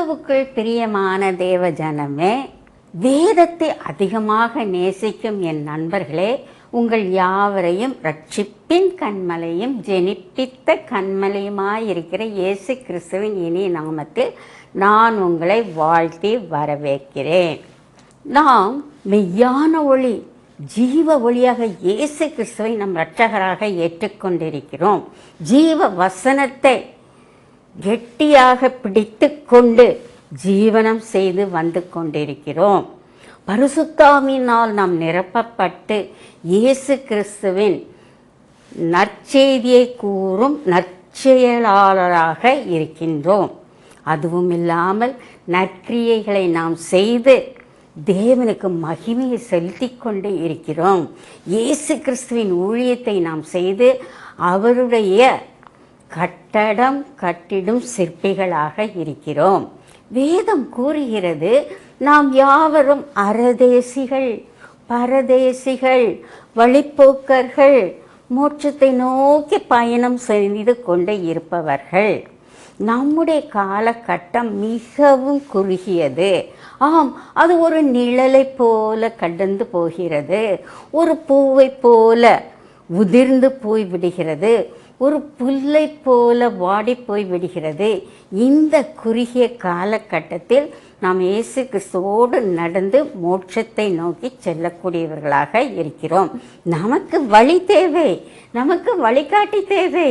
கிறிஸ்துவுக்குள் பிரியமான தேவ ஜனமே, வேதத்தை அதிகமாக நேசிக்கும் என் நண்பர்களே, உங்கள் யாவரையும் ரட்சிப்பின் கண்மலையும் ஜெனிப்பித்த கண்மலையுமாயிருக்கிற இயேசு கிறிஸ்துவின் இனிய நாமத்தில் நான் உங்களை வாழ்த்தி வரவேற்கிறேன். நாம் மெய்யான ஒளி, ஜீவ ஒளியாக இயேசு கிறிஸ்துவை நம் இரட்சகராக ஏற்றுக்கொண்டிருக்கிறோம். ஜீவ வசனத்தை கெட்டியாக பிடித்து கொண்டு ஜீவனம் செய்து வந்து கொண்டிருக்கிறோம். பரிசுத்தாவியினால் நாம் நிரப்பப்பட்டு இயேசு கிறிஸ்துவின் நற்செய்தியை கூறும் நற்செயலாளராக இருக்கின்றோம். அதுவும் இல்லாமல் நற்கிரியைகளை நாம் செய்து தேவனுக்கு மகிமையை செலுத்தி கொண்டு இருக்கிறோம். இயேசு கிறிஸ்துவின் ஊழியத்தை நாம் செய்து அவருடைய கட்டடம் கட்டிடும் சிற்பிகளாக இருக்கிறோம். வேதம் கூறுகிறது, நாம் யாவரும் அரதேசிகள், பரதேசிகள், வழிப்போக்கர்கள், மோட்சத்தை நோக்கி பயணம் செய்து கொண்டு இருப்பவர்கள். நம்முடைய காலகட்டம் மிகவும் குறுகியது. ஆம், அது ஒரு நிழலை போல கடந்து போகிறது. ஒரு பூவை போல உதிர்ந்து போய் விடுகிறது. ஒரு புல்லை போல வாடி போய் விடுகிறது. இந்த குறுகிய காலகட்டத்தில் நாம் இயேசு கிறிஸ்துவோடு நடந்து மோட்சத்தை நோக்கி செல்லக்கூடியவர்களாக இருக்கிறோம். நமக்கு வழி தேவை, நமக்கு வழிகாட்டி தேவை.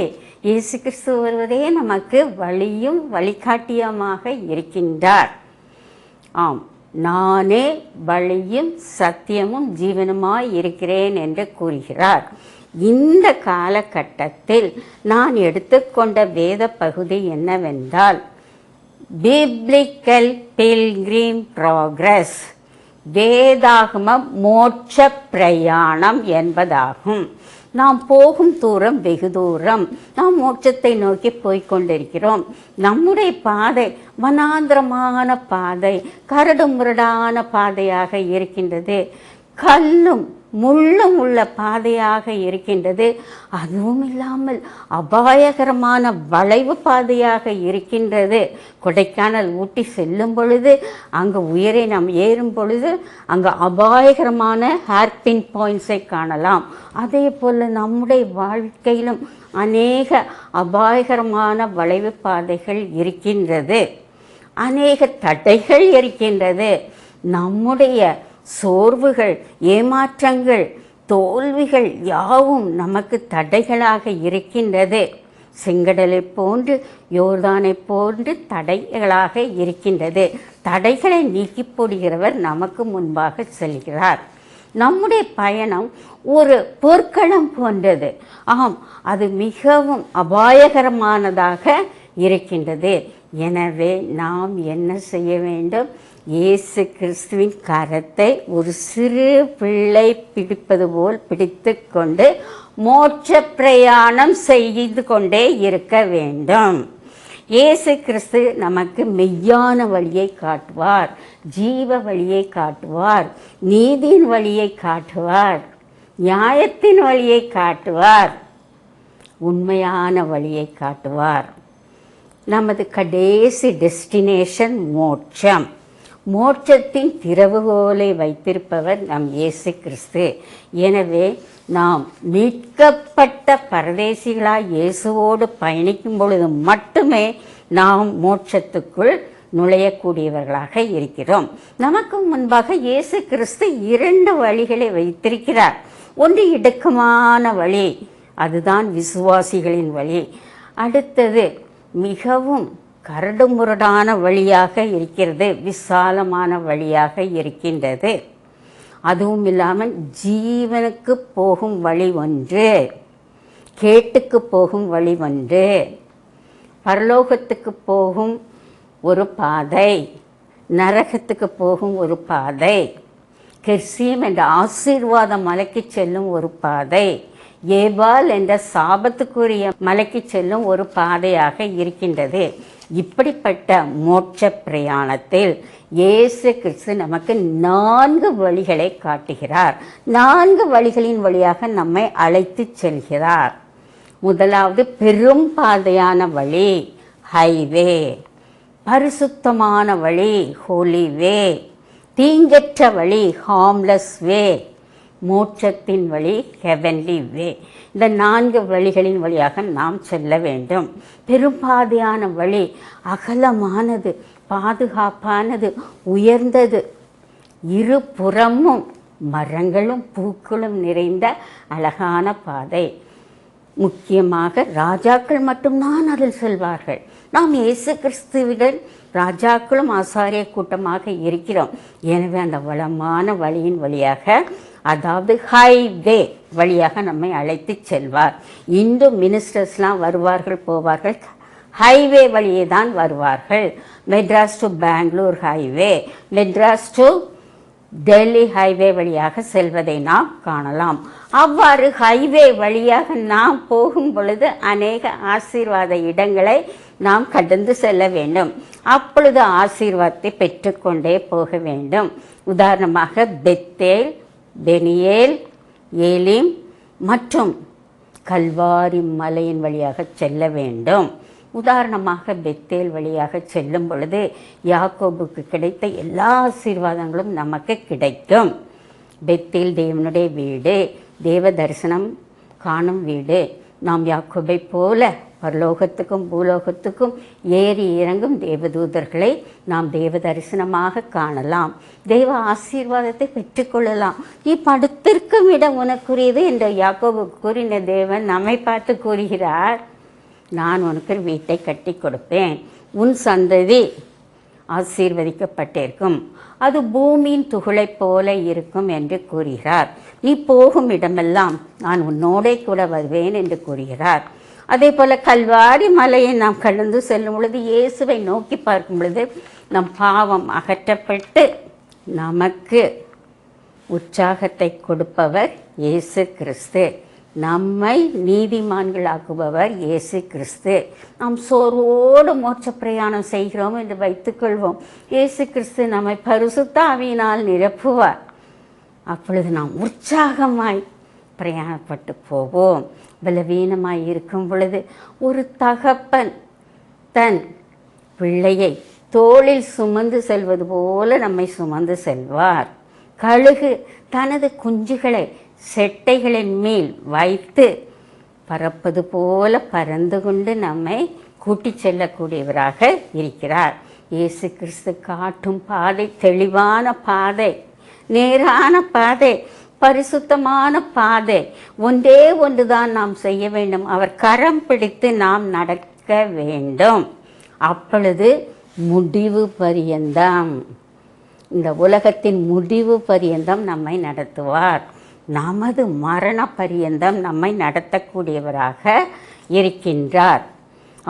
இயேசு கிறிஸ்து வருவதே நமக்கு வழியும் வழிகாட்டியமாக இருக்கின்றார். ஆம், நானே வழியும் சத்தியமும் ஜீவனுமாய் இருக்கிறேன் என்று கூறுகிறார். இந்த காலகட்டத்தில் நான் எடுத்துக்கொண்ட வேத பகுதி என்னவென்றால், பிப்ளிக்கல் பில்கிரிம் ப்ராக்ரஸ், வேதாகம மோட்ச பிரயாணம் என்பதாகும். நாம் போகும் தூரம் வெகு தூரம். நாம் மோட்சத்தை நோக்கி போய்கொண்டிருக்கிறோம். நம்முடைய பாதை வனாந்திரமான பாதை, கரடு முரடான பாதையாக இருக்கின்றது. கல்லும் முள்ளும் உள்ள பாதையாக இருக்கின்றது. அதுவும் இல்லாமல் அபாயகரமான வளைவு பாதையாக இருக்கின்றது. கொடைக்கானல் ஊட்டி செல்லும் பொழுது, அங்கே உயரை நாம் ஏறும் பொழுது அங்கே அபாயகரமான ஹேர்பின் பாயிண்ட்ஸை காணலாம். அதே போல் நம்முடைய வாழ்க்கையிலும் அநேக அபாயகரமான வளைவு பாதைகள் இருக்கின்றது. அநேக தடைகள் இருக்கின்றது. நம்முடைய சோர்வுகள், ஏமாற்றங்கள், தோல்விகள் யாவும் நமக்கு தடைகளாக இருக்கின்றது. செங்கடலை போன்று, யோர்தானை போன்று தடைகளாக இருக்கின்றது. தடைகளை நீக்கி போடுகிறவர் நமக்கு முன்பாக செல்கிறார். நம்முடைய பயணம் ஒரு போர்க்களம் போன்றது. ஆம், அது மிகவும் அபாயகரமானதாக இருக்கின்றது. எனவே நாம் என்ன செய்ய வேண்டும்? இயேசு கிறிஸ்துவின் கரத்தை ஒரு சிறு பிள்ளை பிடிப்பது போல் பிடித்து கொண்டு மோட்ச பிரயாணம் செய்து கொண்டே இருக்க வேண்டும். இயேசு கிறிஸ்து நமக்கு மெய்யான வழியை காட்டுவார், ஜீவ வழியை காட்டுவார், நீதியின் வழியை காட்டுவார், நியாயத்தின் வழியை காட்டுவார், உண்மையான வழியை காட்டுவார். நமது கடைசி டெஸ்டினேஷன் மோட்சம். மோட்சத்தின் திறவுகோலை வைத்திருப்பவர் நம் இயேசு கிறிஸ்து. எனவே நாம் மீட்கப்பட்ட பரதேசிகளாய் இயேசுவோடு பயணிக்கும் பொழுது மட்டுமே நாம் மோட்சத்துக்குள் நுழையக்கூடியவர்களாக இருக்கிறோம். நமக்கு முன்பாக இயேசு கிறிஸ்து 2 வழிகளை வைத்திருக்கிறார். ஒன்று இடுக்கமான வழி, அதுதான் விசுவாசிகளின் வழி. அடுத்தது மிகவும் கரடுமுரடான வழியாக இருக்கிறது, விசாலமான வழியாக இருக்கின்றது. அதுவும் இல்லாமல் ஜீவனுக்கு போகும் வழி ஒன்று, கேட்டுக்கு போகும் வழி ஒன்று, பரலோகத்துக்கு போகும் ஒரு பாதை, நரகத்துக்கு போகும் ஒரு பாதை, கெர்சீம் என்ற ஆசீர்வாத மலைக்கு செல்லும் ஒரு பாதை, ஏபால் என்ற சாபத்துக்குரிய மலைக்கு செல்லும் ஒரு பாதையாக இருக்கின்றது. இப்படிப்பட்ட மோட்ச பிரயாணத்தில் இயேசு கிறிஸ்து நமக்கு 4 வழிகளை காட்டுகிறார். 4 வழிகளின் வழியாக நம்மை அழைத்து செல்கிறார். முதலாவது பெரும் பாதையான வழி, ஹைவே. பரிசுத்தமான வழி ஹோலி வே, தீங்கற்ற வழி ஹார்ம்லெஸ் வே, மோட்சத்தின் வழி ஹெவன்லி வே. இந்த 4 வழிகளின் வழியாக நாம் செல்ல வேண்டும். பெரும்பாதையான வழி அகலமானது, பாதுகாப்பானது, உயர்ந்தது, இருபுறமும் மரங்களும் பூக்களும் நிறைந்த அழகான பாதை. முக்கியமாக ராஜாக்கள் மட்டும்தான் அதில் செல்வார்கள். நாம் இயேசு கிறிஸ்துவுடன் ராஜாக்களும் ஆசாரிய கூட்டமாக இருக்கிறோம். எனவே அந்த வளமான வழியின் வழியாக, அதாவது ஹைவே வழியாக நம்மை அழைத்து செல்வார். இந்து மினிஸ்டர்ஸ்லாம் வருவார்கள் போவார்கள், ஹைவே வழியே தான் வருவார்கள். Madras to Bengaluru highway, Madras to Delhi highway வழியாக செல்வதை நாம் காணலாம். அவ்வாறு ஹைவே வழியாக நாம் போகும் பொழுது அநேக ஆசீர்வாத இடங்களை நாம் கடந்து செல்ல வேண்டும். அப்பொழுது ஆசீர்வாதத்தை பெற்றுக்கொண்டே போக வேண்டும். உதாரணமாக பெத்தேல், பெனியேல், ஏலிம் மற்றும் கல்வாரி மலையின் வழியாக செல்ல வேண்டும். உதாரணமாக பெத்தேல் வழியாக செல்லும் பொழுது யாக்கோபுக்கு கிடைத்த எல்லா ஆசீர்வாதங்களும் நமக்கு கிடைக்கும். பெத்தேல் தேவனுடைய வீடு, தேவ தரிசனம் காணும் வீடு. நாம் யாக்கோபை போல பரலோகத்துக்கும் பூலோகத்துக்கும் ஏறி இறங்கும் தேவதூதர்களை நாம் தேவ தரிசனமாக காணலாம். தெய்வ ஆசீர்வாதத்தை பெற்றுக்கொள்ளலாம். நீ படுத்திருக்கும் இடம் உனக்குரியது என்று யாக்கோபு கூறின தேவன் நம்மை பார்த்து கூறுகிறார், நான் உனக்கு வீட்டை கட்டி கொடுப்பேன், உன் சந்ததி ஆசீர்வதிக்கப்பட்டிருக்கும், அது பூமியின் துகளை போல இருக்கும் என்று கூறுகிறார். நீ போகும் இடமெல்லாம் நான் உன்னோடே கூட வருவேன் என்று கூறுகிறார். அதே போல் கல்வாரி மலையை நாம் கடந்து செல்லும் பொழுது, இயேசுவை நோக்கி பார்க்கும் பொழுது நம் பாவம் அகற்றப்பட்டு நமக்கு உற்சாகத்தை கொடுப்பவர் இயேசு கிறிஸ்து. நம்மை நீதிமான்களாக்குபவர் இயேசு கிறிஸ்து. நாம் சோர்வோடு மோட்ச பிரயாணம் செய்கிறோம் என்று வைத்துக்கொள்வோம். இயேசு கிறிஸ்து நம்மை பரிசுத்த ஆவியினால் நிரப்புவார். அப்பொழுது நாம் உற்சாகமாய் பிரயாணப்பட்டு போவோம். பலவீனமாய் இருக்கும் பொழுது ஒரு தகப்பன் தன் பிள்ளையை தோளில் சுமந்து செல்வது போல நம்மை சுமந்து செல்வார். கழுகு தனது குஞ்சுகளை செட்டைகளின் மேல் வைத்து பறப்பது போல பறந்து கொண்டு நம்மை கூட்டிச் செல்லக்கூடியவராக இருக்கிறார். இயேசு கிறிஸ்து காட்டும் பாதை தெளிவான பாதை, நேரான பாதை, பரிசுத்தமான பாதை. ஒன்றே ஒன்றுதான் நாம் செய்ய வேண்டும், அவர் கரம் பிடித்து நாம் நடக்க வேண்டும். அப்பொழுது முடிவு பரியந்தம், இந்த உலகத்தின் முடிவு பரியந்தம் நம்மை நடத்துவார். நமது மரண பரியந்தம் நம்மை நடத்தக்கூடியவராக இருக்கின்றார்.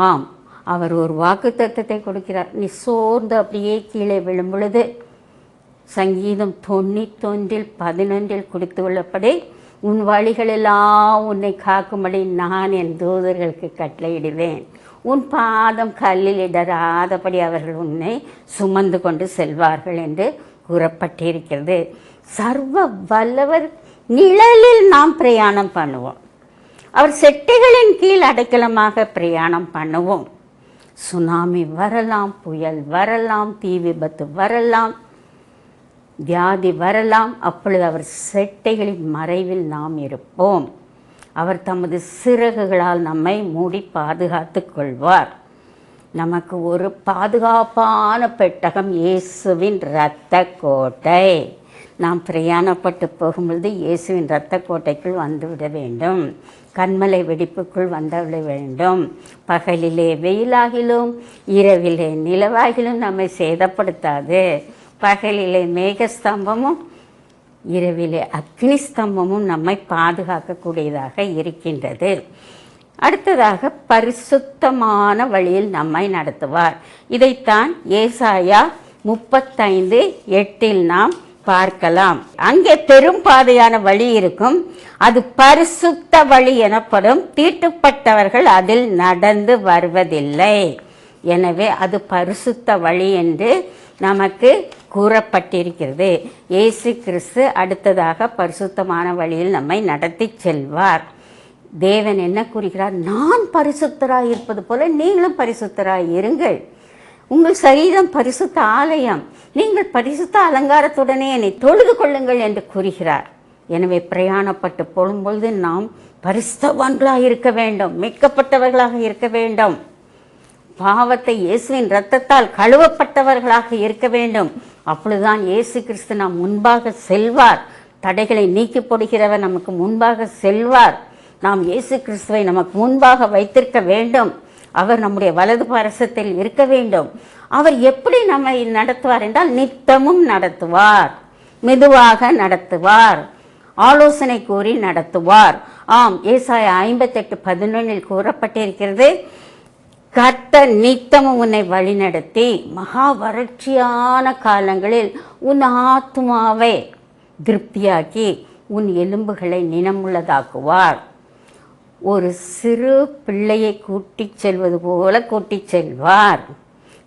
ஆம், அவர் ஒரு வாக்குத்தத்தத்தை கொடுக்கிறார். நீ சோர்ந்து அப்படியே கீழே விழும் பொழுது சங்கீதம் 91:11 கொடுத்து உள்ளபடி, உன் வழிகளெல்லாம் உன்னை காக்கும்படி நான் என் தூதர்களுக்கு கட்டளையிடுவேன், உன் பாதம் கல்லில் இடராதபடி அவர்கள் உன்னை சுமந்து கொண்டு செல்வார்கள் என்று கூறப்பட்டிருக்கிறது. சர்வ வல்லவர் நிழலில் நாம் பிரயாணம் பண்ணுவோம். அவர் செட்டைகளின் கீழ் அடைக்கலமாக பிரயாணம் பண்ணுவோம். சுனாமி வரலாம், புயல் வரலாம், தீ விபத்து வரலாம், வியாதி வரலாம். அப்பொழுது அவர் செட்டைகளின் மறைவில் நாம் இருப்போம். அவர் தமது சிறகுகளால் நம்மை மூடி பாதுகாத்து கொள்வார். நமக்கு ஒரு பாதுகாப்பான பெட்டகம் இயேசுவின் இரத்த கோட்டை. நாம் பிரயாணப்பட்டு போகும்பொழுது இயேசுவின் இரத்த கோட்டைக்குள் வந்துவிட வேண்டும். கண்மலை வெடிப்புக்குள் வந்துவிட வேண்டும். பகலிலே வெயிலாகிலும் இரவிலே நிலவாகிலும் நம்மை சேதப்படுத்தாது. பகலிலே மேகஸ்தம்பமும் இரவிலே அக்னி ஸ்தம்பமும் நம்மை பாதுகாக்கக்கூடியதாக இருக்கின்றது. அடுத்ததாக பரிசுத்தமான வழியில் நம்மை நடத்துவார். இதைத்தான் ஏசாயா 35:8 நாம் பார்க்கலாம். அங்கே பெரும் பாதையான வழி இருக்கும், அது பரிசுத்த வழி எனப்படும். தீட்டுப்பட்டவர்கள் அதில் நடந்து வருவதில்லை. எனவே அது பரிசுத்த வழி என்று நமக்கு கூறப்பட்டிருக்கிறது. இயேசு கிறிஸ்து அடுத்ததாக பரிசுத்தமான வழியில் நம்மை நடத்தி செல்வார். தேவன் என்ன கூறுகிறார்? நான் பரிசுத்தராய் இருப்பது போல நீங்களும் பரிசுத்தராய் இருங்கள். உங்கள் சரீரம் பரிசுத்த ஆலயம், நீங்கள் பரிசுத்த அலங்காரத்துடனே என்னை தொழுது கொள்ளுங்கள் என்று கூறுகிறார். எனவே பிரயாணப்பட்டு போகும்பொழுது நாம் பரிசுத்தவான்களாக இருக்க வேண்டும், மீட்கப்பட்டவர்களாக இருக்க வேண்டும். பாவத்தை இயேசுவின் இரத்தத்தால் கழுவப்பட்டவர்களாக இருக்க வேண்டும். அப்பொழுதுதான் இயேசு கிறிஸ்து நாம் முன்பாக செல்வார். தடைகளை நீக்கி போடுகிறவர் நமக்கு முன்பாக செல்வார். நாம் இயேசு கிறிஸ்துவை நமக்கு முன்பாக வைத்திருக்க வேண்டும். அவர் நம்முடைய வலது பாரசத்தில் இருக்க வேண்டும். அவர் எப்படி நம்மை நடத்துவார் என்றால் நித்தமும் நடத்துவார், மெதுவாக நடத்துவார், ஆலோசனை கூறி நடத்துவார். ஆம், ஏசாயா 58:11 கூறப்பட்டிருக்கிறது, கர்த்தர் நித்தமும் உன்னை வழிநடத்தி மகா வறட்சியான காலங்களில் உன் ஆத்துமாவை திருப்தியாக்கி உன் எலும்புகளை நினமுள்ளதாக்குவார். ஒரு சிறு பிள்ளையை கூட்டிச் செல்வது போல கூட்டிச் செல்வார்.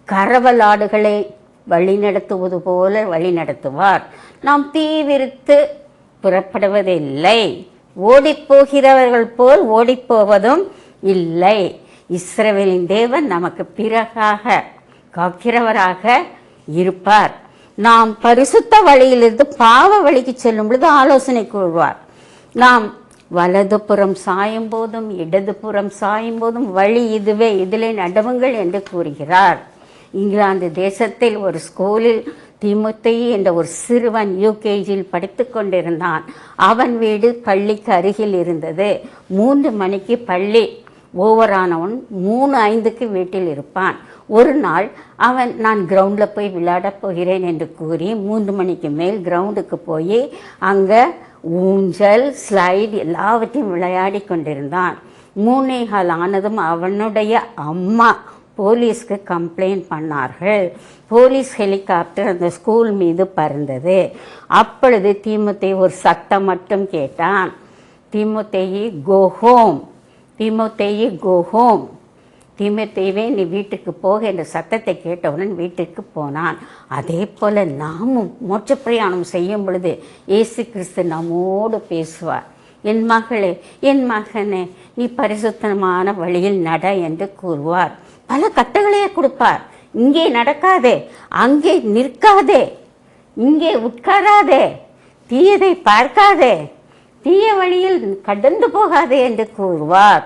கரவலாடுகளை வழிநடத்துவது போல வழிநடத்துவார். நாம் தீவிரித்து புறப்படுவதில்லை, ஓடிப்போகிறவர்கள் போல் ஓடிப்போவதும் இல்லை. இஸ்ரவேலின் தேவன் நமக்கு பிறகாக காக்கிறவராக இருப்பார். நாம் பரிசுத்த வழியிலிருந்து பாவ வழிக்கு செல்லும் பொழுது ஆலோசனை கூறுவார். நாம் வலதுபுறம் சாயும் போதும் இடதுபுறம் சாயும் போதும் வழி இதுவே, இதிலே நடவுங்கள் என்று கூறுகிறார். இங்கிலாந்து தேசத்தில் ஒரு ஸ்கூலில் தீமோத்தேயு என்ற ஒரு சிறுவன் யூகேஜியில் படித்து கொண்டிருந்தான். அவன் வீடு பள்ளிக்கு அருகில் இருந்தது. 3 மணிக்கு பள்ளி ஓவரானவன் 3:05 வீட்டில் இருப்பான். ஒரு நாள் அவன் நான் கிரவுண்டில் போய் விளையாடப் போகிறேன் என்று கூறி 3 மணிக்கு மேல் கிரவுண்டுக்கு போய் அங்கே ஊஞ்சல், ஸ்லைடு எல்லாவற்றையும் விளையாடி கொண்டிருந்தான். 3:15 ஆனதும் அவனுடைய அம்மா போலீஸ்க்கு கம்ப்ளைண்ட் பண்ணார்கள். போலீஸ் ஹெலிகாப்டர் அந்த ஸ்கூல் மீது பறந்தது. அப்பொழுது தீமோத்தேயு ஒரு சத்தம் மட்டும் கேட்டான், தீமோத்தேயு கோ ஹோம், தீமோத்தேயு கோ ஹோம், தீமோத்தேயுவே நீ வீட்டுக்கு போக என்ற சத்தத்தை கேட்டவுடன் வீட்டுக்கு போனான். அதே போல் நாமும் மோட்ச பிரயாணம் செய்யும் பொழுது இயேசு கிறிஸ்து நம்மோடு பேசுவார். என் மகளே, என் மகனே, நீ பரிசுத்தமான வழியில் நட என்று கூறுவார். பல கட்டளையே கொடுப்பார். இங்கே நடக்காதே, அங்கே நிற்காதே, இங்கே உட்காராதே, தீயதை பார்க்காதே, தீய வழியில் கடந்து போகாதே என்று கூறுவார்.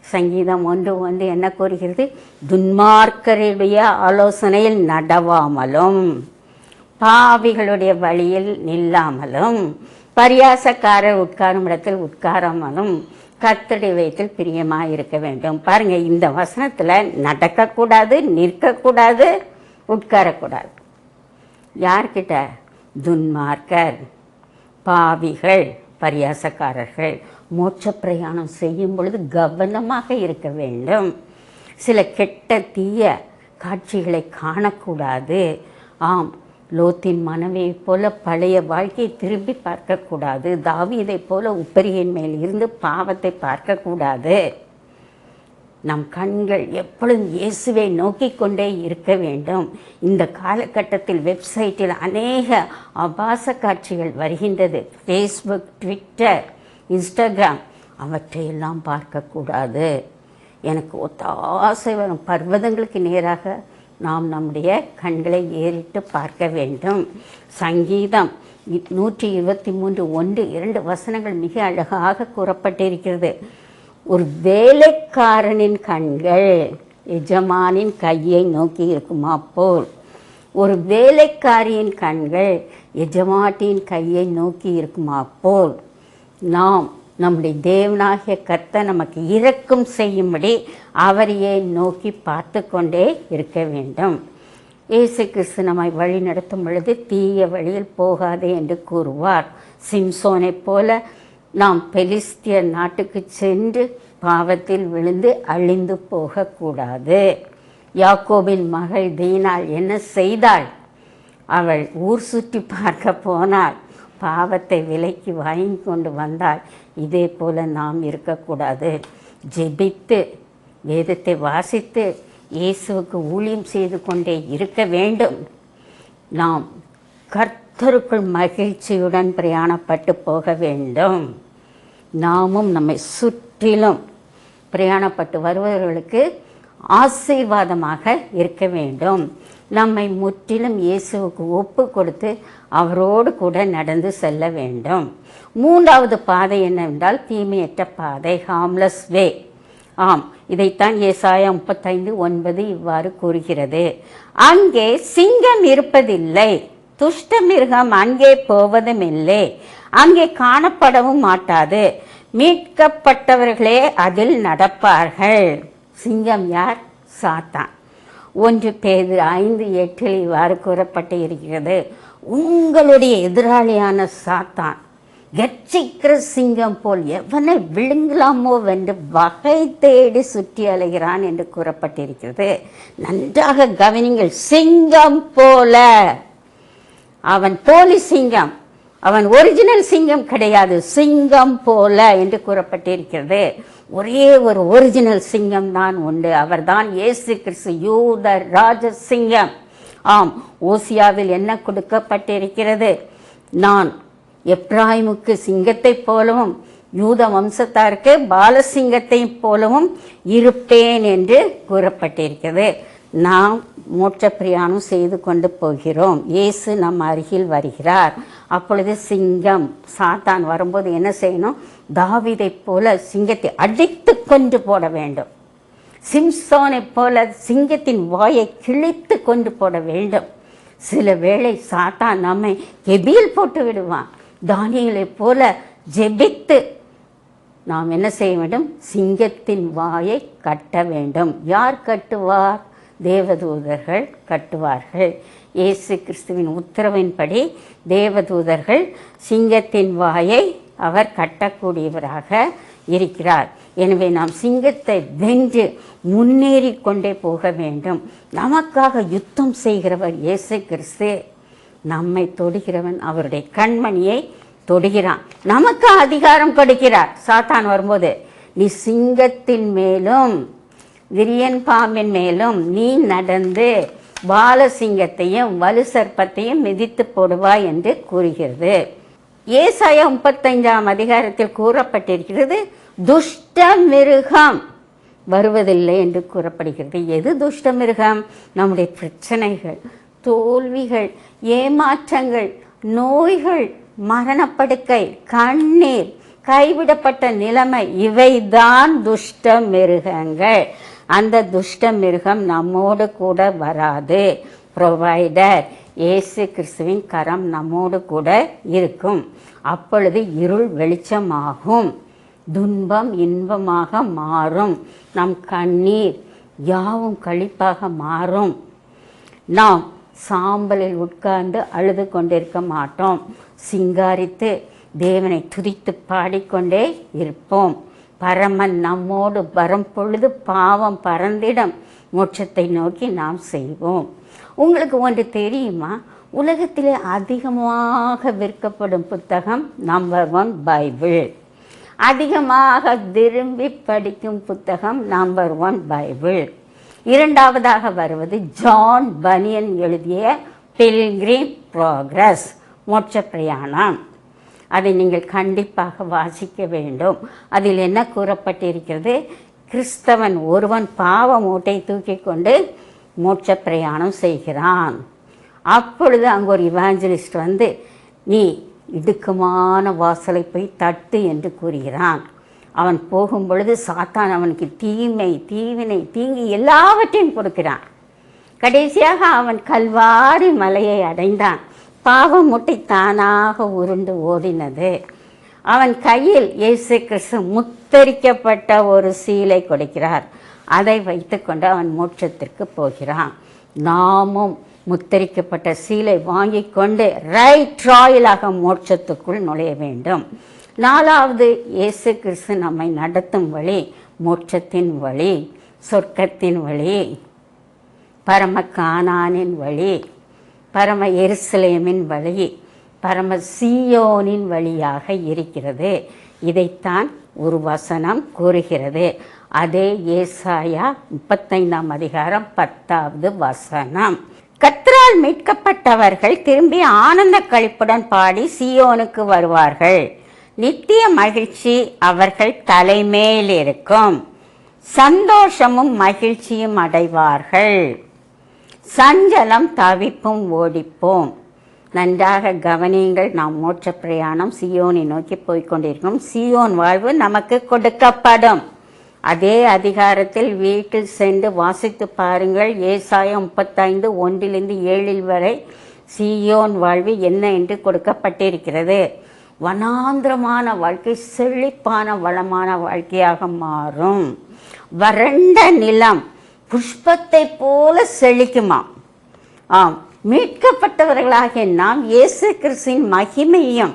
சங்கீதம் 1:1 என்ன கூறுகிறது? துன்மார்க்கருடைய ஆலோசனையில் நடவாமலும், பாவிகளுடைய வழியில் நில்லாமலும், பரியாசக்காரர் உட்காரும் இடத்தில் உட்காராமலும் கர்த்தருடைய வயத்தில் பிரியமாக இருக்க வேண்டும். பாருங்க, இந்த வசனத்தில் நடக்கக்கூடாது, நிற்கக்கூடாது, உட்காரக்கூடாது. யார்கிட்ட? துன்மார்க்கர், பாவிகள், பரியாசக்காரர்கள். மோட்ச பிரயாணம் செய்யும் பொழுது கவனமாக இருக்க வேண்டும். சில கெட்ட தீய காட்சிகளை காணக்கூடாது. ஆம், லோத்தின் மனைவியை போல பழைய வாழ்க்கையை திரும்பி பார்க்கக்கூடாது. தாவீதை போல உப்பரியின் மேல் இருந்து பாவத்தை பார்க்கக்கூடாது. நம் கண்கள் எப்பொழுதும் இயேசுவை நோக்கி கொண்டே இருக்க வேண்டும். இந்த காலகட்டத்தில் வெப்சைட்டில் அநேக ஆபாச காட்சிகள் வருகின்றது. ஃபேஸ்புக், ட்விட்டர், இன்ஸ்டாகிராம், அவற்றையெல்லாம் பார்க்கக்கூடாது. எனக்கு ஒத்தாசை வரும் பர்வதங்களுக்கு நேராக நாம் நம்முடைய கண்களை ஏறிட்டு பார்க்க வேண்டும். சங்கீதம் 123:1-2 வசனங்கள் மிக அழகாக கூறப்பட்டிருக்கிறது. ஒரு வேலைக்காரனின் கண்கள் எஜமானின் கையை நோக்கி இருக்குமா போல், ஒரு வேலைக்காரியின் கண்கள் எஜமாட்டியின் கையை நோக்கி இருக்குமா போல், நாம் நம்முடைய தேவனாகிய கர்த்தர் நமக்கு இரக்கம் செய்யும்படி அவரையே நோக்கி பார்த்து கொண்டே இருக்க வேண்டும். இயேசு கிறிஸ்து நம்மை வழி நடத்தும் பொழுது தீய வழியில் போகாதே என்று கூறுவார். சிம்சோனைப் போல நாம் பெலிஸ்தியர் நாட்டுக்கு சென்று பாவத்தில் விழுந்து அழிந்து போகக்கூடாது. யாக்கோபின் மகள் தீனாள் என்ன செய்தாள்? அவள் ஊர் சுற்றி பார்க்க போனாள், பாவத்தை விலைக்கு வாங்கி கொண்டு வந்தாள். இதே போல் நாம் இருக்கக்கூடாது. ஜெபித்து வேதத்தை வாசித்து இயேசுவுக்கு ஊழியம் செய்து கொண்டே இருக்க வேண்டும். நாம் கர்த்தருக்குள் மகிழ்ச்சியுடன் பிரயாணப்பட்டு போக வேண்டும். நாமும் நம்மை சுற்றிலும் பிரயாணப்பட்டு வருபவர்களுக்கு ஆசீர்வாதமாக இருக்க வேண்டும். நம்மை முற்றிலும் இயேசுவுக்கு ஒப்பு கொடுத்து அவரோடு கூட நடந்து செல்ல வேண்டும். மூன்றாவது பாதை என்னவென்றால் தீமையற்ற பாதை, ஹார்ம்லெஸ் வே. ஆம், இதைத்தான் ஏசாயா 35:9 இவ்வாறு கூறுகிறது. அங்கே சிங்கம் இருப்பதில்லை, துஷ்ட மிருகம் அங்கே போவதும் இல்லை, அங்கே காணப்படவும் மாட்டாது, மீட்கப்பட்டவர்களே அதில் நடப்பார்கள். சிங்கம் யார்? சாத்தான். 1 பேதுரு 5:8 இவ்வாறு கூறப்பட்டு இருக்கிறது. உங்களுடைய எதிராளியான சாத்தான் கர்ஜிக்கிற சிங்கம் போல் எவனை விழுங்கலாமோ வென்று வகை தேடி சுற்றி அலைகிறான் என்று கூறப்பட்டிருக்கிறது. நன்றாக கவனிங்கள். சிங்கம் போல. அவன் போலி சிங்கம், அவன் ஒரிஜினல் சிங்கம் கிடையாது. சிங்கம் போல என்று கூறப்பட்டிருக்கிறது. ஒரே ஒரு ஒரிஜினல் சிங்கம் தான் உண்டு. அவர்தான் இயேசு கிறிஸ்து, யூத ராஜ சிங்கம். ஆம், ஓசியாவில் என்ன கொடுக்கப்பட்டிருக்கிறது? நான் எப்ராயிமுக்கு சிங்கத்தை போலவும் யூத வம்சத்தாருக்கு பாலசிங்கத்தை போலவும் இருப்பேன் என்று கூறப்பட்டிருக்கிறது. நாம் மோட்ச பிரயாணம் செய்து கொண்டு போகிறோம். இயேசு நம் அருகில் வருகிறார். அப்பொழுது சிங்கம் சாத்தான் வரும்போது என்ன செய்யணும்? தாவீதை போல சிங்கத்தை அடித்து கொண்டு போட வேண்டும். சிம்சோனை போல சிங்கத்தின் வாயை கிழித்து கொண்டு போட வேண்டும். சில வேளை சாத்தான் நம்மை கெபியில் போட்டு விடுவான். தானியேலை போல ஜெபித்து நாம் என்ன செய்ய வேண்டும்? சிங்கத்தின் வாயை கட்ட வேண்டும். யார் கட்டுவார்? தேவதூதர்கள் கட்டுவார்கள். இயேசு கிறிஸ்துவின் உத்தரவின்படி தேவதூதர்கள் சிங்கத்தின் வாயை அவர் கட்டக்கூடியவராக இருக்கிறார். எனவே நாம் சிங்கத்தை வென்று முன்னேறி கொண்டே போக வேண்டும். நமக்காக யுத்தம் செய்கிறவர் இயேசு கிறிஸ்து. நம்மை தொடுகிறவன் அவருடைய கண்மணியை தொடுகிறான். நமக்கு அதிகாரம் கொடுக்கிறார். சாத்தான் வரும்போது, நீ சிங்கத்தின் மேலும் விரியன் பாம்பின் மேலும் நீ நடந்து பாலசிங்கத்தையும் வலு சர்ப்பத்தையும் மிதித்து போடுவாய் என்று கூறுகிறது. ஏசாயா 35ஆம் அதிகாரத்தில் கூறப்பட்டிருக்கிறது, துஷ்ட மிருகம் வருவதில்லை என்று கூறப்படுகிறது. எது துஷ்ட மிருகம்? நம்முடைய பிரச்சனைகள், தோல்விகள், ஏமாற்றங்கள், நோய்கள், மரணப்படுக்கை, கண்ணீர், கைவிடப்பட்ட நிலைமை, இவைதான் துஷ்ட மிருகங்கள். அந்த துஷ்ட மிருகம் நம்மோடு கூட வராது. ப்ரொவைடர் இயேசு கிறிஸ்துவின் கரம் நம்மோடு கூட இருக்கும். அப்பொழுது இருள் வெளிச்சமாகும், துன்பம் இன்பமாக மாறும், நம் கண்ணீர் யாவும் களிப்பாக மாறும். நாம் சாம்பலில் உட்கார்ந்து அழுது கொண்டிருக்க மாட்டோம். சிங்காரித்து தேவனை துதித்து பாடிக்கொண்டே இருப்போம். பரமன் நம்மோடு வரும் பொழுது பாவம் பறந்திடம் மோட்சத்தை நோக்கி நாம் செய்வோம். உங்களுக்கு ஒன்று தெரியுமா? உலகத்திலே அதிகமாக விற்கப்படும் புத்தகம் நம்பர் 1 பைபிள். அதிகமாக விரும்பி படிக்கும் புத்தகம் நம்பர் 1 பைபிள். இரண்டாவதாக வருவது ஜான் பனியன் எழுதிய பில்கிரிம் ப்ராக்ரஸ், மோட்ச பிரயாணம். அதை நீங்கள் கண்டிப்பாக வாசிக்க வேண்டும். அதில் என்ன கூறப்பட்டிருக்கிறது? கிறிஸ்தவன் ஒருவன் பாவ மூட்டை தூக்கி கொண்டு மோட்ச பிரயாணம் செய்கிறான். அப்பொழுது அங்கே ஒரு இவாஞ்சலிஸ்ட் வந்து, நீ இடுக்கமான வாசலை போய் தட்டு என்று கூறுகிறான். அவன் போகும் பொழுது சாத்தான் அவனுக்கு தீமை, தீவினை, தீங்கி எல்லாவற்றையும் கொடுக்கிறான். கடைசியாக அவன் கல்வாரி மலையை அடைந்தான். பாவ முட்டை தானாக உருண்டு ஓடினது. அவன் கையில் இயேசு கிறிஸ்து முத்தரிக்கப்பட்ட ஒரு சீலை கொடுக்கிறார். அதை வைத்துக்கொண்டு அவன் மோட்சத்திற்கு போகிறான். நாமும் முத்தரிக்கப்பட்ட சீலை வாங்கி கொண்டு ரைட் ராயலாக மோட்சத்துக்குள் நுழைய வேண்டும். நாலாவது, இயேசு கிறிஸ்து நம்மை நடத்தும் வழி மோட்சத்தின் வழி, சொர்க்கத்தின் வழி, பரம கானானின் வழி, பரம எருசலேமின் வழி, பரம சீயோனின் வழியாக இருக்கிறது. இதைத்தான் ஒரு வசனம் கூறுகிறது. அதே ஏசாயா 35ஆம் அதிகாரம் 10வது வசனம். கர்த்தரால் மீட்கப்பட்டவர்கள் திரும்பி ஆனந்த களிப்புடன் பாடி சீயோனுக்கு வருவார்கள். நித்திய மகிழ்ச்சி அவர்கள் தலைமேல் இருக்கும். சந்தோஷமும் மகிழ்ச்சியும் அடைவார்கள். சஞ்சலம் தவிப்பும் ஓடிப்போம். நன்றாக கவனியுங்கள். நாம் மோட்ச பிரயாணம் சியோனை நோக்கி போய்கொண்டிருக்கிறோம். சியோன் வாழ்வு நமக்கு கொடுக்கப்படும். அதே அதிகாரத்தில் வீட்டில் சென்று வாசித்து பாருங்கள். ஏசாயா 35:1-7 வரை சியோன் வாழ்வு என்ன என்று கொடுக்கப்பட்டிருக்கிறது. வனாந்திரமான வாழ்க்கை செழிப்பான வளமான வாழ்க்கையாக மாறும். வறண்ட நிலம் புஷ்பத்தை போல செழிக்குமா. ஆம், மீட்கப்பட்டவர்களாகிய நாம் இயேசு கிறிஸ்துவின் மகிமையும்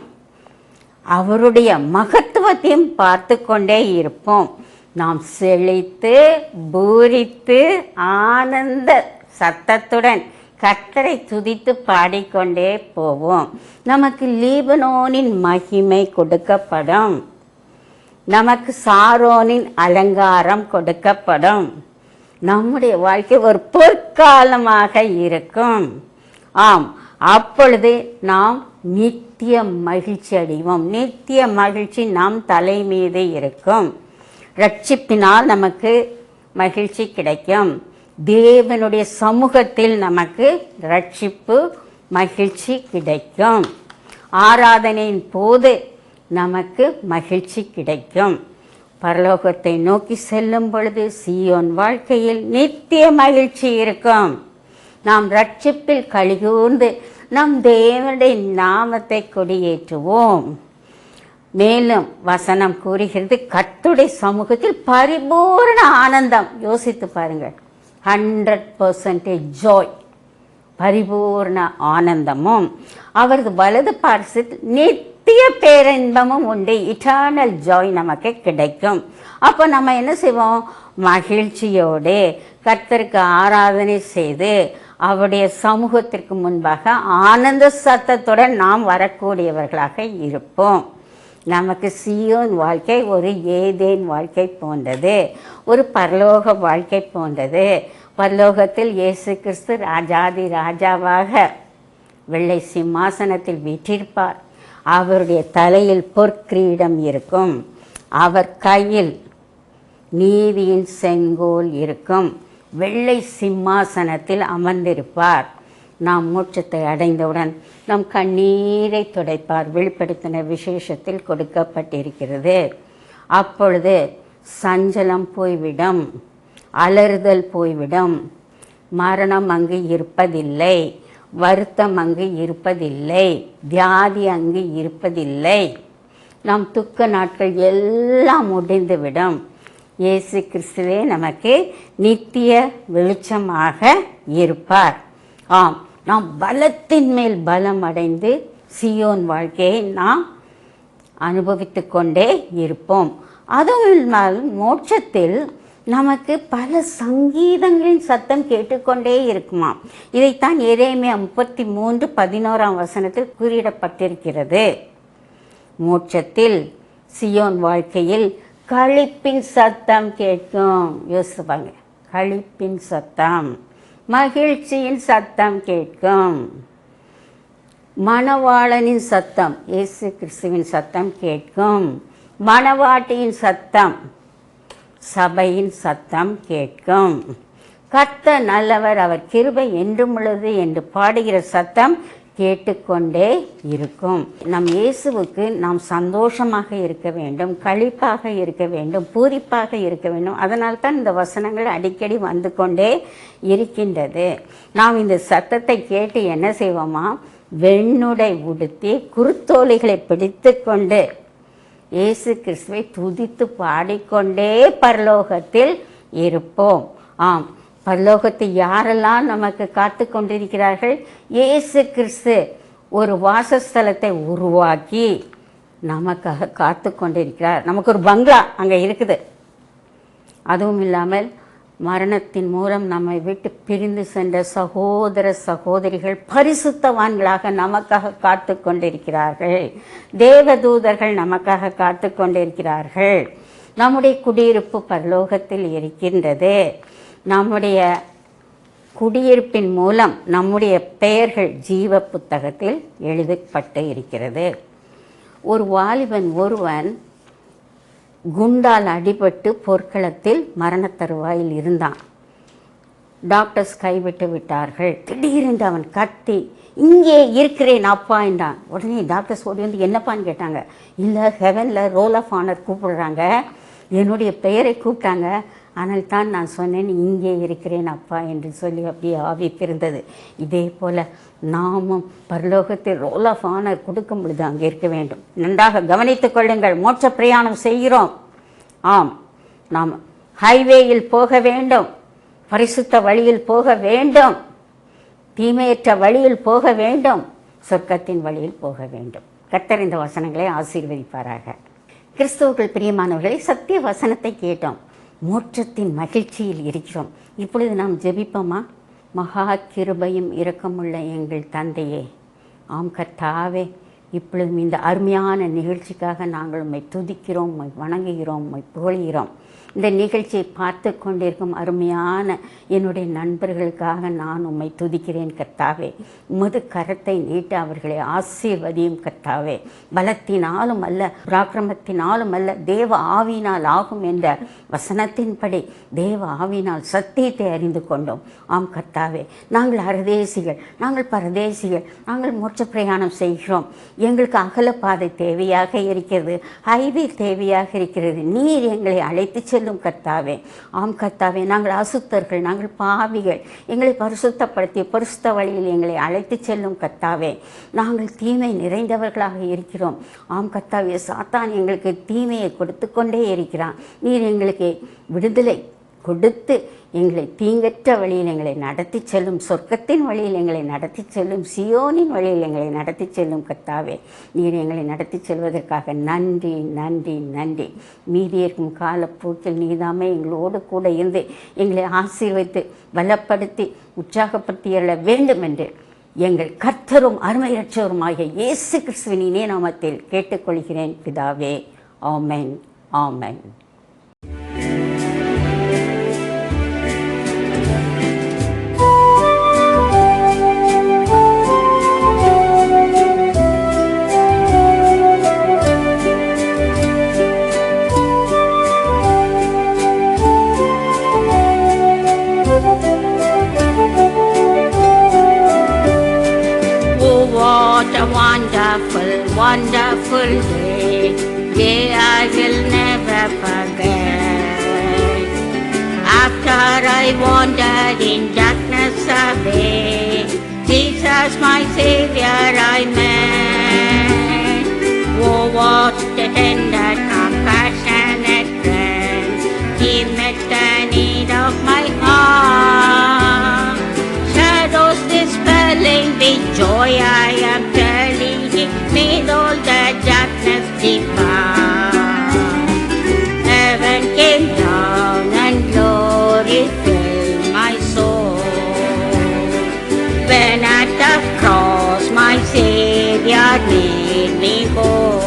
அவருடைய மகத்துவத்தையும் பார்த்து கொண்டே இருப்போம். நாம் செழித்து பூரித்து ஆனந்த சத்தத்துடன் கர்த்தரை துதித்து பாடிக்கொண்டே போவோம். நமக்கு லீபனோனின் மகிமை கொடுக்கப்படும். நமக்கு சாரோனின் அலங்காரம் கொடுக்கப்படும். நம்முடைய வாழ்க்கை ஒரு பொற்காலமாக இருக்கும். ஆம், அப்பொழுது நாம் நித்திய மகிழ்ச்சி அடைவோம். நித்திய மகிழ்ச்சி நம் தலை மீது இருக்கும். ரட்சிப்பினால் நமக்கு மகிழ்ச்சி கிடைக்கும். தேவனுடைய சமூகத்தில் நமக்கு ரட்சிப்பு மகிழ்ச்சி கிடைக்கும். ஆராதனையின் போது நமக்கு மகிழ்ச்சி கிடைக்கும். பரலோகத்தை நோக்கி செல்லும் பொழுது சீயோன் வாழ்க்கையில் நித்திய மகிழ்ச்சி இருக்கும். நாம் ரட்சிப்பில் கலிகூர்ந்து நம் தேவனுடைய நாமத்தை கொடியேற்றுவோம். மேலும் வசனம் கூறுகிறது, கர்த்தருடைய சமூகத்தில் பரிபூர்ண ஆனந்தம். யோசித்து பாருங்கள், 100% ஜாய், பரிபூர்ண ஆனந்தமும் அவரது வலது பார்சத்தில் நித்திய பேரின்பமும் உண்டு. இட்டர்னல் ஜாய் நமக்கு கிடைக்கும். அப்போ நம்ம என்ன செய்வோம்? மகிழ்ச்சியோடு கர்த்தருக்கு ஆராதனை செய்து அவருடைய சமூகத்திற்கு முன்பாக ஆனந்த சத்தத்துடன் நாம் வரக்கூடியவர்களாக இருப்போம். நமக்கு சீயோன் வாழ்க்கை ஒரு ஏதேன் வாழ்க்கை போன்றது, ஒரு பரலோக வாழ்க்கை போன்றது. பரலோகத்தில் இயேசு கிறிஸ்து ராஜாதி ராஜாவாக வெள்ளை சிம்மாசனத்தில் வீற்றிருப்பார். அவருடைய தலையில் பொற்கிரீடம் இருக்கும். அவர் கையில் நீதியின் செங்கோல் இருக்கும். வெள்ளை சிம்மாசனத்தில் அமர்ந்திருப்பார். நாம் மோட்சத்தை அடைந்தவுடன் நம் கண்ணீரை துடைப்பார். வெளிப்படுத்தின விசேஷத்தில் கொடுக்கப்பட்டிருக்கிறது. அப்பொழுது சஞ்சலம் போய்விடும், அலறுதல் போய்விடும், மரணம் அங்கு இருப்பதில்லை, வருத்தம் அங்கு இருப்பதில்லை, வியாதி அங்கு இருப்பதில்லை. நம் துக்க நாட்கள் எல்லாம் முடிந்துவிடும். இயேசு கிறிஸ்துவே நமக்கு நித்திய வெளிச்சமாக இருப்பார். ஆம், நாம் பலத்தின் மேல் பலம் அடைந்து சீயோன் வாழ்க்கையை நாம் அனுபவித்து கொண்டே இருப்போம். அதுவும் இல்லாமல் மோட்சத்தில் நமக்கு பல சங்கீதங்களின் சத்தம் கேட்டுக்கொண்டே இருக்குமாம். இதைத்தான் எரேமியா 33:11 குறியிடப்பட்டிருக்கிறது. மோட்சத்தில் சீயோன் வாழ்க்கையில் களிப்பின் சத்தம் கேட்கும். யோசிப்பாங்க, களிப்பின் சத்தம், மகிழ்ச்சியின் சத்தம் கேட்கும். மணவாளனின் சத்தம், இயேசு கிறிஸ்துவின் சத்தம் கேட்கும். மணவாட்டியின் சத்தம், சபையின் சத்தம் கேட்கும். கர்த்தர் நல்லவர், அவர் கிருபை என்றும் உள்ளது என்று பாடுகிற சத்தம் கேட்டுக்கொண்டே இருக்கும். நம் இயேசுவுக்கு நாம் சந்தோஷமாக இருக்க வேண்டும், களிப்பாக இருக்க வேண்டும், பூரிப்பாக இருக்க வேண்டும். அதனால் தான் இந்த வசனங்கள் அடிக்கடி வந்து கொண்டே இருக்கின்றது. நாம் இந்த சத்தத்தை கேட்டு என்ன செய்வோமா? வெண்ணுடை உடுத்தி குருத்தோலைகளை பிடித்து கொண்டு இயேசு கிறிஸ்துவை துதித்து பாடிக்கொண்டே பரலோகத்தில் இருப்போம். ஆம், பரலோகத்தை யாரெல்லாம் நமக்கு காத்து கொண்டிருக்கிறார்கள்? இயேசு கிறிஸ்து ஒரு வாசஸ்தலத்தை உருவாக்கி நமக்காக காத்து கொண்டிருக்கிறார். நமக்கு ஒரு பங்களா அங்கே இருக்குது. அதுவும் இல்லாமல் மரணத்தின் மூலம் நம்மை விட்டு பிரிந்து சென்ற சகோதர சகோதரிகள் பரிசுத்தவான்களாக நமக்காக காத்து கொண்டிருக்கிறார்கள். தேவதூதர்கள் நமக்காக காத்து கொண்டிருக்கிறார்கள். நம்முடைய குடியிருப்பு பரலோகத்தில் இருக்கின்றது. நம்முடைய குடியிருப்பின் மூலம் நம்முடைய பெயர்கள் ஜீவ புத்தகத்தில் எழுதப்பட்டு இருக்கிறது. ஒரு வாலிபன் ஒருவன் குண்டால் அடிபட்டு போர்க்களத்தில் மரண தருவாயில் இருந்தான். டாக்டர்ஸ் கைவிட்டு விட்டார்கள். திடீரென்று அவன் கத்தி, இங்கே இருக்கிறேன் அப்பா என்றான். உடனே டாக்டர்ஸ் ஓடி வந்து என்னப்பான்னு கேட்டாங்க. இல்லை, ஹெவனில் ரோல் ஆஃப் ஆனர் கூப்பிடுறாங்க, என்னுடைய பெயரை கூப்பிட்டாங்க, ஆனால் தான் நான் சொன்னேன் இங்கே இருக்கிறேன் அப்பா என்று சொல்லி அப்படியே ஆவி பிறந்தது. இதே போல் நாமும் பரலோகத்தில் ரோல் ஆஃப் ஆனர் கொடுக்கும் பொழுது அங்கே இருக்க வேண்டும். நன்றாக கவனித்துக் கொள்ளுங்கள். மோட்ச பிரயாணம் செய்கிறோம். ஆம், நாம் ஹைவேயில் போக வேண்டும், பரிசுத்த வழியில் போக வேண்டும், தீமையற்ற வழியில் போக வேண்டும், சொர்க்கத்தின் வழியில் போக வேண்டும். கர்த்தர் இந்த வசனங்களை ஆசீர்வதிப்பாராக. கிறிஸ்துவுக்குள் பிரியமானவர்களை, சத்திய வசனத்தை கேட்டோம். மோட்சத்தின் மகிழ்ச்சியில் இருக்கிறோம். இப்பொழுது நாம் ஜெபிப்போமா? மகா கிருபையும் இரக்கமுள்ள எங்கள் தந்தையே, ஆம் கர்த்தாவே, இப்பொழுதும் இந்த அருமையான நிகழ்ச்சிக்காக நாங்கள் உம்மை துதிக்கிறோம், உம்மை வணங்குகிறோம், உம்மை புகழ்கிறோம். இந்த நிகழ்ச்சியை பார்த்து கொண்டிருக்கும் அருமையான என்னுடைய நண்பர்களுக்காக நான் உம்மை துதிக்கிறேன் கர்த்தாவே. உமது கரத்தை நீட்ட அவர்களை ஆசீர்வதியும் கர்த்தாவே. பலத்தினாலும் அல்ல, பராக்கிரமத்தினாலும் அல்ல, தேவ ஆவியினால் ஆகும் என்ற வசனத்தின்படி தேவ ஆவியினால் சத்தியத்தை அறிந்து கொண்டோம். ஆம் கர்த்தாவே, நாங்கள் அரதேசிகள், நாங்கள் பரதேசிகள், நாங்கள் மோட்ச பிரயாணம் செய்கிறோம். எங்களுக்கு அகலப்பாதை தேவையாக இருக்கிறது, ஹைவே தேவையாக இருக்கிறது. நீர் எங்களை அழைத்து செல்லும் கர்த்தாவே. ஆம் கர்த்தாவே, நாங்கள் அசுத்தர்கள், நாங்கள் பாவிகள், எங்களை பரிசுத்தப்படுத்தி பரிசுத்த வழியில் எங்களை அழைத்து செல்லும் கர்த்தாவே. நாங்கள் தீமை நிறைந்தவர்களாக இருக்கிறோம். ஆம் கர்த்தாவே, சாத்தான் எங்களுக்கு தீமையை கொடுத்து கொண்டே இருக்கிறான். நீர் எங்களுக்கு விடுதலை கொடுத்து எங்களை தீங்கற்ற வழியில் எங்களை நடத்தி செல்லும், சொர்க்கத்தின் வழியில் எங்களை நடத்தி செல்லும், சியோனின் வழியில் எங்களை நடத்தி செல்லும் கர்த்தாவே. நீர் எங்களை நடத்தி செல்வதற்காக நன்றி நன்றி நன்றி. மீதி இருக்கும் காலப்போக்கில் நீதாமே எங்களோடு கூட இருந்து எங்களை ஆசீர்வதித்து பலப்படுத்தி உற்சாகப்படுத்தி எழ வேண்டும் என்று எங்கள் கர்த்தரும் அருமை இரட்சகருமாகிய இயேசு கிறிஸ்துவின் இனிய நாமத்தில் கேட்டுக்கொள்கிறேன் பிதாவே. ஆமென், ஆமென். What a wonderful, wonderful day, day I will never forget. After I wandered in darkness away, Jesus my Savior I met. Oh, what a tender, compassionate friend, He met the need of my heart. Shadows dispelling the joy I am telling, He made all the darkness depart. Heaven came down and glory filled my soul, when at the cross my Savior made me whole.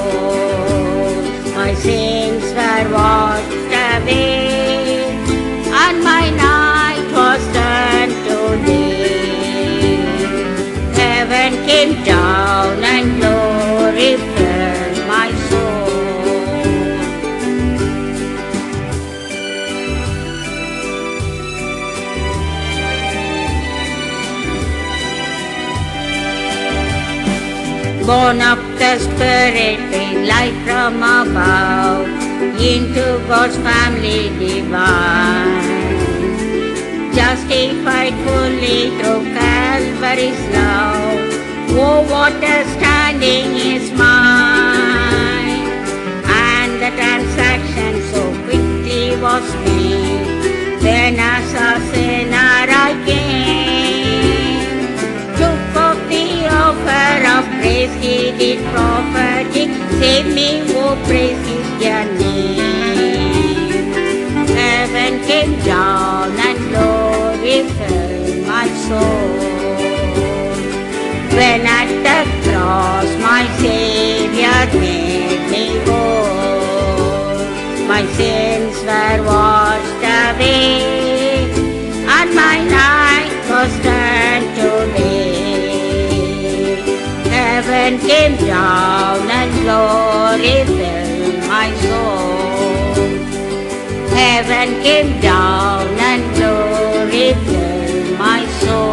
My sins were washed away, and my night was turned to day. Heaven came down and glory filled my soul. Born of the Spirit with light from above, into God's family divine, justified fully through Calvary's love. Oh, what a standing is mine, and the transaction so quickly was made, when as a sinner I came. Took up the offer of praise He did proffer, He saved me, oh praise His dear name. Heaven came down and glory filled my soul, when at the cross my Savior made me whole. My sins were washed away, and my night was turned to day. Heaven came down and glory filled my soul. heaven came down and glory filled my soul.